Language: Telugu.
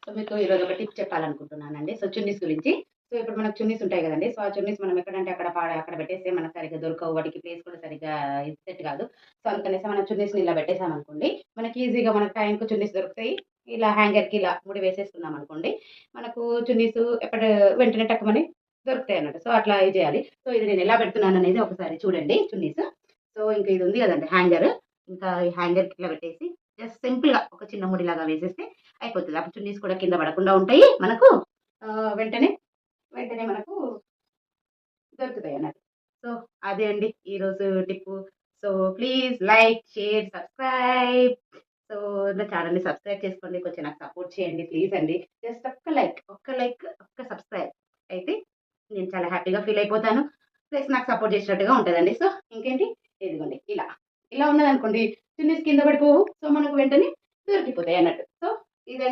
సో మీకు ఈరోజు ఒక టిప్ చెప్పాలనుకుంటున్నానండి. సో చున్నీస్ గురించి. సో ఇప్పుడు మనకు చున్నీస్ ఉంటాయి గదండీ! సో ఆ చున్నీస్ మనం ఎక్కడంటే అక్కడ పెట్టేస్తే మనకు సరిగ్గా దొరకవు. వాటికి ప్లేస్ కూడా సరిగ్గా సెట్ కాదు. సో అందుకనేసి మనం చున్నీస్‌ని ఇలా పెట్టేసామనుకోండి, మనకి ఈజీగా మనకు టైంకి చున్నీస్ దొరుకుతాయి. ఇలా హ్యాంగర్‌కి ఇలా ముడి వేసేసుకున్నామనుకోండి, మనకు చున్నీస్ వెంటనే టక్కుమని దొరుకుతాయన్నట్టు. సో అట్లా ఇది చేయాలి. సో ఇది నేను ఎలా పెడుతున్నాననేది ఒకసారి చూడండి చున్నీస్. సో ఇంక ఇది ఉంది గదండీ హ్యాంగర్. ఇంకా ఈ హ్యాంగర్‌కి ఇట్లా పెట్టేసి జస్ట్ సింపుల్‌గా ఒక చిన్న ముడిలాగా వేసేస్తే అయిపోతది. అప్పుడు చున్నీస్ కూడా కింద పడకుండా ఉంటాయి మనకు. వెంటనే, వెంటనే మనకు దొరుకుతాయన్నట్టు. సో అదే అండి ఈరోజు tip. So please like, share, subscribe. So నా ఛానెల్‌ని సబ్స్క్రైబ్ చేసుకోండి. కొంచెం నాకు సపోర్ట్ చేయండి ప్లీజ్ అండి. జస్ట్ ఒక్క లైక్, ఒక్క సబ్స్క్రైబ్ అయితే నేను చాలా హ్యాపీగా ఫీల్ అయిపోతాను. ప్లస్ నాకు సపోర్ట్ చేసినట్టుగా ఉంటదండి. సో ఇంకేంటి ఇదిగోండి ఇలా. ఇలా ఉన్నదనుకోండి చున్నీస్ కింద పడిపోవు. సో మనకు వెంటనే దొరికిపోతాయన్నట్టు. సో ఇదండి.